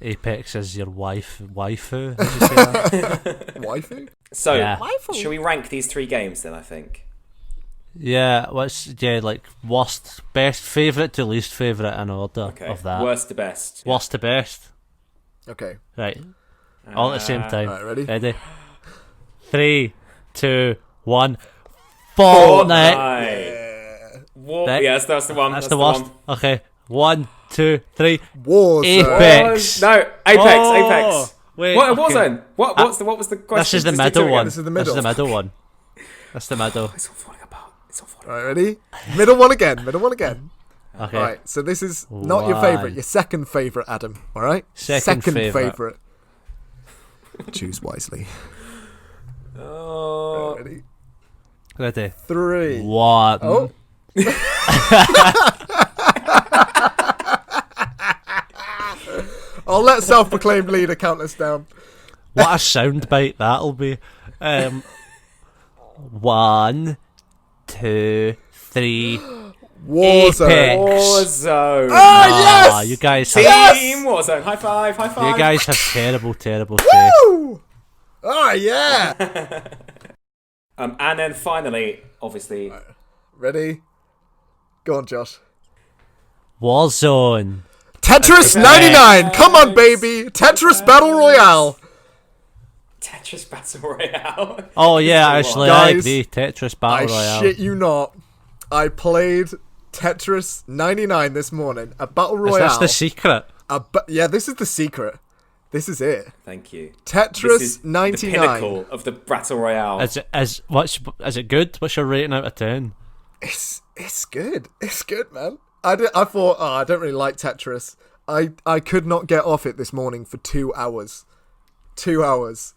Speaker 1: Apex is your waifu. Did you say that?
Speaker 3: Waifu?
Speaker 2: So,
Speaker 1: Yeah.
Speaker 2: Shall we rank these 3 games then, I think?
Speaker 1: Yeah, worst, best, favourite to least favourite in order of that.
Speaker 2: Worst to best.
Speaker 1: Worst to best.
Speaker 3: Okay.
Speaker 1: Right. All at the same time.
Speaker 3: Right, ready?
Speaker 1: Ready? 3, 2, 1. Fortnite.
Speaker 2: Yes, that's the one.
Speaker 1: That's the worst. Okay. 1, 2, 3.
Speaker 3: Warzone.
Speaker 1: Apex.
Speaker 2: No, Apex.
Speaker 1: Wait.
Speaker 2: What?
Speaker 1: Okay.
Speaker 2: Warzone. What was the question?
Speaker 1: This is the
Speaker 2: Just
Speaker 1: middle
Speaker 2: do it
Speaker 1: one.
Speaker 2: again.
Speaker 3: This is the middle.
Speaker 1: That's the middle one. That's the middle.
Speaker 2: It's all falling apart. It's all falling
Speaker 3: Right, ready? Middle one again.
Speaker 1: Okay.
Speaker 3: Alright, so this is not your favourite, your second favourite, Adam. Alright?
Speaker 1: Second favourite.
Speaker 3: Choose wisely.
Speaker 2: Oh.
Speaker 3: Right, ready?
Speaker 1: Ready?
Speaker 3: 3.
Speaker 1: 1.
Speaker 3: Oh. I'll let self-proclaimed leader count us down.
Speaker 1: What a soundbite that'll be. 1, 2, 3.
Speaker 3: Warzone.
Speaker 1: Apex.
Speaker 2: Warzone.
Speaker 3: Ah, yes!
Speaker 1: You guys
Speaker 2: Team
Speaker 1: have,
Speaker 2: Warzone. High five.
Speaker 1: you guys have terrible taste.
Speaker 3: Woo! Oh, yeah!
Speaker 2: And then finally, obviously,
Speaker 3: Ready? Go on, Josh.
Speaker 1: Warzone.
Speaker 3: Tetris 99! Come on, baby! Tetris Battle Royale!
Speaker 2: Tetris Battle Royale.
Speaker 1: Oh yeah, actually, I
Speaker 3: Guys,
Speaker 1: agree. Tetris Battle Royale.
Speaker 3: I shit you not. I played Tetris 99 this morning. A Battle Royale.
Speaker 1: Is this the secret?
Speaker 3: Yeah, this is the secret. This is it.
Speaker 2: Thank you.
Speaker 3: Tetris
Speaker 2: This is
Speaker 3: 99.
Speaker 2: the pinnacle of the Battle Royale.
Speaker 1: Is it good? What's your rating out of 10?
Speaker 3: It's good. It's good, man. I thought, I don't really like Tetris. I could not get off it this morning for 2 hours. 2 hours.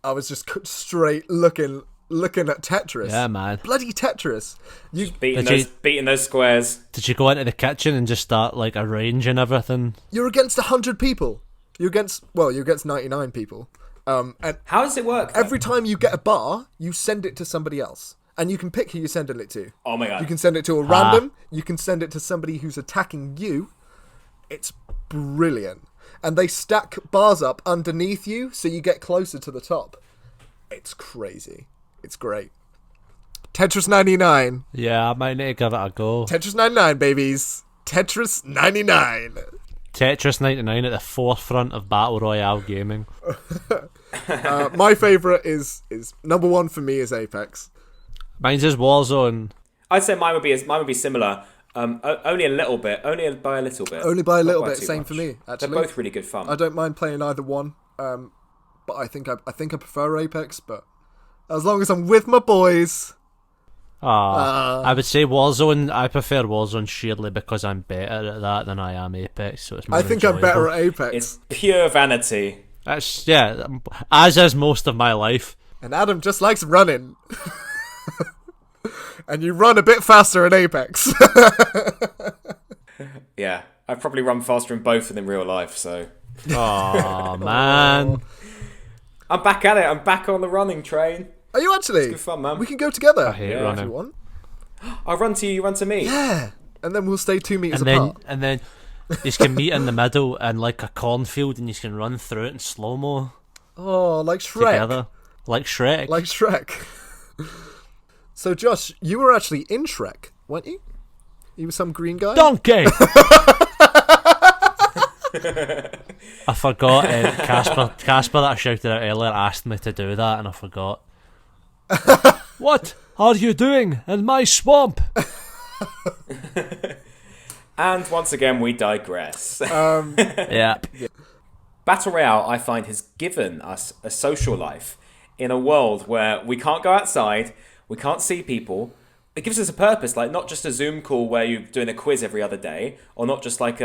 Speaker 3: I was just straight looking at Tetris.
Speaker 1: Yeah, man.
Speaker 3: Bloody Tetris. You
Speaker 2: beating those squares.
Speaker 1: Did you go into the kitchen and just start like arranging everything?
Speaker 3: You're against 100 people. You're against 99 people. And
Speaker 2: How does it work, though?
Speaker 3: every time you get a bar, you send it to somebody else. And you can pick who you're sending it to.
Speaker 2: Oh my god.
Speaker 3: You can send it to a random. You can send it to somebody who's attacking you. It's brilliant. And they stack bars up underneath you so you get closer to the top. It's crazy. It's great. Tetris 99.
Speaker 1: Yeah, I might need to give it a go.
Speaker 3: Tetris 99, babies. Tetris 99.
Speaker 1: Tetris 99 at the forefront of Battle Royale gaming.
Speaker 3: My favourite is number one for me is Apex.
Speaker 1: Mine's just Warzone.
Speaker 2: I'd say mine would be similar. Only a little bit. Only by a little bit.
Speaker 3: Only by a
Speaker 2: Not
Speaker 3: little
Speaker 2: by
Speaker 3: bit.
Speaker 2: too
Speaker 3: Same
Speaker 2: much.
Speaker 3: for me. Actually,
Speaker 2: They're both really good fun.
Speaker 3: I don't mind playing either one. But I think I prefer Apex. But as long as I'm with my boys.
Speaker 1: I would say Warzone. I prefer Warzone sheerly because I'm better at that than I am Apex. So it's more
Speaker 3: I think I'm better at
Speaker 2: It's
Speaker 3: Apex.
Speaker 2: pure vanity.
Speaker 1: That's as is most of my life.
Speaker 3: And Adam just likes running. And you run a bit faster in Apex.
Speaker 2: Yeah, I probably run faster in both than in real life. So
Speaker 1: Oh man.
Speaker 2: I'm back at it. I'm back on the running train.
Speaker 3: Are you actually?
Speaker 2: It's good fun, man.
Speaker 3: We can go together.
Speaker 1: I hate
Speaker 3: if
Speaker 1: running.
Speaker 3: you want.
Speaker 2: I'll run to you. You run to me.
Speaker 3: Yeah. And then we'll stay 2 meters
Speaker 1: And then
Speaker 3: apart.
Speaker 1: you can meet in the middle in like a cornfield and you can run through it in slow mo
Speaker 3: Oh, like Shrek.
Speaker 1: together. Like Shrek.
Speaker 3: Like Shrek. So, Josh, you were actually in Shrek, weren't you? You were some green guy?
Speaker 1: Donkey! I forgot Casper that I shouted out earlier asked me to do that and I forgot. What are you doing in my swamp?
Speaker 2: And once again, we digress.
Speaker 1: Yeah.
Speaker 2: Battle Royale, I find, has given us a social life in a world where we can't go outside, we can't see people. It gives us a purpose, like not just a Zoom call where you're doing a quiz every other day, or not just like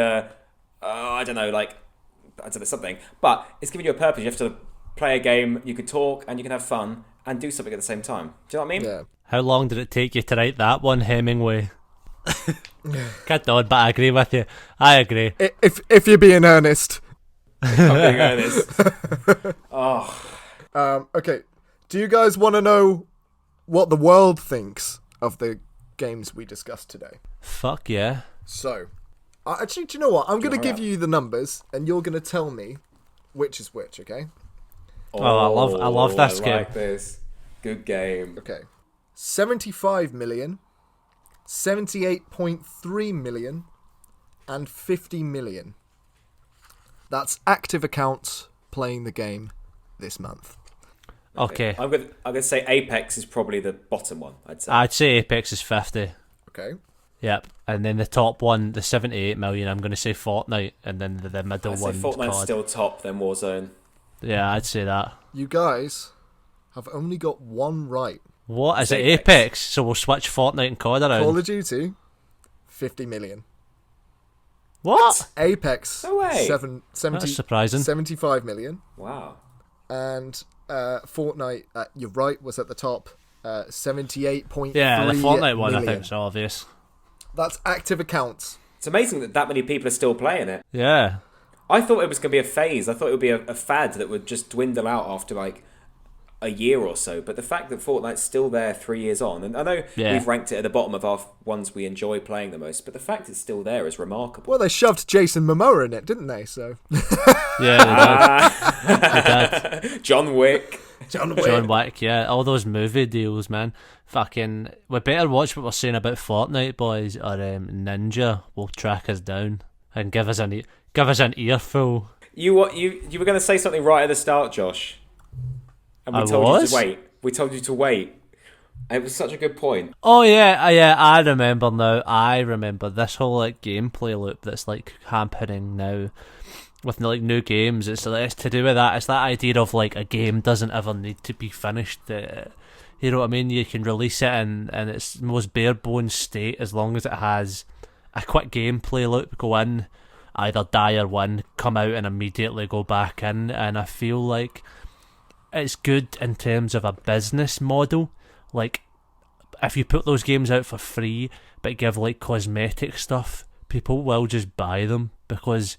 Speaker 2: something. But it's giving you a purpose. You have to play a game, you can talk, and you can have fun, and do something at the same time. Do you know what I mean?
Speaker 3: Yeah.
Speaker 1: How long did it take you to write that one, Hemingway? Good on, but I agree with you. I agree.
Speaker 3: If you're being earnest.
Speaker 2: I'm being earnest. Oh.
Speaker 3: Okay. Do you guys want to know what the world thinks of the games we discussed today?
Speaker 1: Fuck yeah.
Speaker 3: So, actually, do you know what? I'm going to give
Speaker 2: hurry
Speaker 3: you the numbers, and you're going to tell me which is which, okay?
Speaker 1: Oh, I love this
Speaker 2: I
Speaker 1: game.
Speaker 2: like this. Good game.
Speaker 3: Okay. 75 million, 78.3 million, and 50 million. That's active accounts playing the game this month.
Speaker 1: Okay.
Speaker 2: I'm gonna say Apex is probably the bottom one.
Speaker 1: I'd say Apex is 50.
Speaker 3: Okay.
Speaker 1: Yep. And then the top one, the 78 million, I'm going to say Fortnite. And then the middle
Speaker 2: I'd say
Speaker 1: one,
Speaker 2: Fortnite's
Speaker 1: COD.
Speaker 2: still top, then Warzone.
Speaker 1: Yeah, I'd say that.
Speaker 3: You guys have only got one right.
Speaker 1: What? Is
Speaker 2: It's
Speaker 1: it
Speaker 2: Apex.
Speaker 1: Apex? So we'll switch Fortnite and COD around.
Speaker 3: Call of Duty, 50 million.
Speaker 1: What?
Speaker 3: Apex,
Speaker 2: No way.
Speaker 3: 70,
Speaker 1: That's surprising.
Speaker 3: 75 million.
Speaker 2: Wow.
Speaker 3: And Fortnite, you're right, was at the top. 78.3
Speaker 1: Yeah, the Fortnite one,
Speaker 3: million.
Speaker 1: I think, is obvious.
Speaker 3: That's active accounts.
Speaker 2: It's amazing that many people are still playing it.
Speaker 1: Yeah.
Speaker 2: I thought it was going to be a phase. I thought it would be a fad that would just dwindle out after like a year or so. But the fact that Fortnite's still there 3 years on, and I know
Speaker 1: Yeah.
Speaker 2: we've ranked it at the bottom of our ones we enjoy playing the most, but the fact it's still there is remarkable.
Speaker 3: Well, they shoved Jason Momoa in it, didn't they? So
Speaker 1: Yeah, they did.
Speaker 2: John Wick.
Speaker 3: John Wick.
Speaker 1: John Wick, yeah. All those movie deals, man. Fucking... We better watch what we're saying about Fortnite, boys, or Ninja will track us down and give us an earful.
Speaker 2: You were going to say something right at the start, Josh. And we
Speaker 1: I
Speaker 2: told you
Speaker 1: was?
Speaker 2: to wait. We told you to wait. It was such a good point.
Speaker 1: Oh yeah, I remember now. I remember this whole like gameplay loop that's like happening now with like new games. It's to do with that. It's that idea of like a game doesn't ever need to be finished. You know what I mean? You can release it in its most bare bones state as long as it has a quick gameplay loop. Go in, either die or win, come out and immediately go back in. And I feel like it's good in terms of a business model. Like, if you put those games out for free but give like cosmetic stuff, people will just buy them because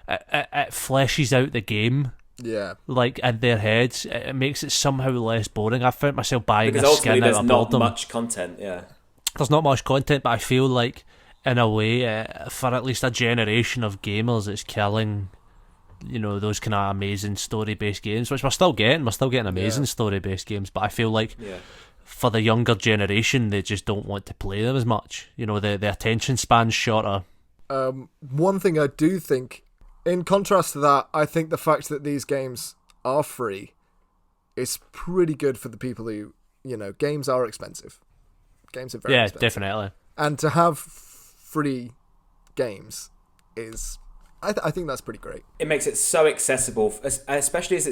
Speaker 1: it fleshes out the game.
Speaker 3: Yeah.
Speaker 1: Like in their heads, it makes it somehow less boring. I found myself buying
Speaker 2: Because
Speaker 1: a
Speaker 2: ultimately
Speaker 1: skin out
Speaker 2: there's
Speaker 1: of
Speaker 2: not
Speaker 1: boredom.
Speaker 2: much content, yeah.
Speaker 1: There's not much content, but I feel like in a way, for at least a generation of gamers, it's killing, you know, those kind of amazing story-based games, which we're still getting. We're still getting amazing story-based games, but I feel like for the younger generation, they just don't want to play them as much. You know, the attention span's shorter.
Speaker 3: One thing I do think, in contrast to that, I think the fact that these games are free is pretty good for the people who, you know, games are expensive. Games are very expensive. Yeah,
Speaker 1: definitely. And
Speaker 3: to have free games is, I think that's pretty great.
Speaker 2: It makes it so accessible, especially as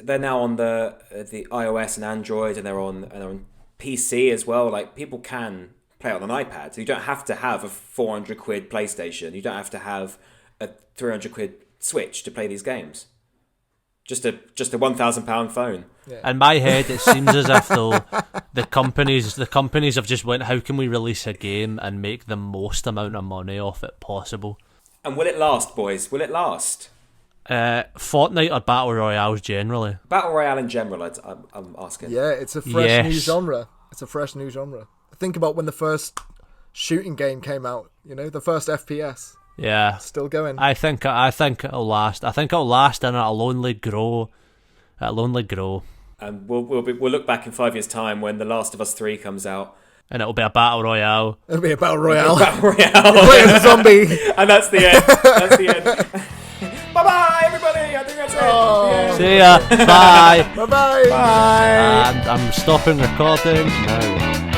Speaker 2: they're now on the iOS and Android, and they're on PC as well. Like, people can play it on an iPad. So you don't have to have a 400 quid PlayStation. You don't have to have a 300 quid Switch to play these games. Just a £1,000 phone.
Speaker 3: Yeah.
Speaker 1: In my head, it seems as if though the companies have just went, how can we release a game and make the most amount of money off it possible?
Speaker 2: And will it last, boys? Will it last?
Speaker 1: Fortnite or Battle Royales generally?
Speaker 2: Battle Royale in general, I'm asking.
Speaker 3: Yeah, it's a fresh new genre. It's a fresh new genre. Think about when the first shooting game came out, you know, the first FPS.
Speaker 1: Yeah.
Speaker 3: Still going.
Speaker 1: I think it'll last. I think it'll last, and it'll only grow.
Speaker 2: And we'll look back in 5 years' time when The Last of Us 3 comes out.
Speaker 1: And it'll be a Battle Royale.
Speaker 3: It'll be a Battle Royale.
Speaker 2: Play
Speaker 3: as a zombie.
Speaker 2: And that's the end. That's the end. Bye-bye, everybody. I think that's it.
Speaker 1: See ya. Bye.
Speaker 3: Bye-bye.
Speaker 2: Bye.
Speaker 1: And I'm stopping recording now.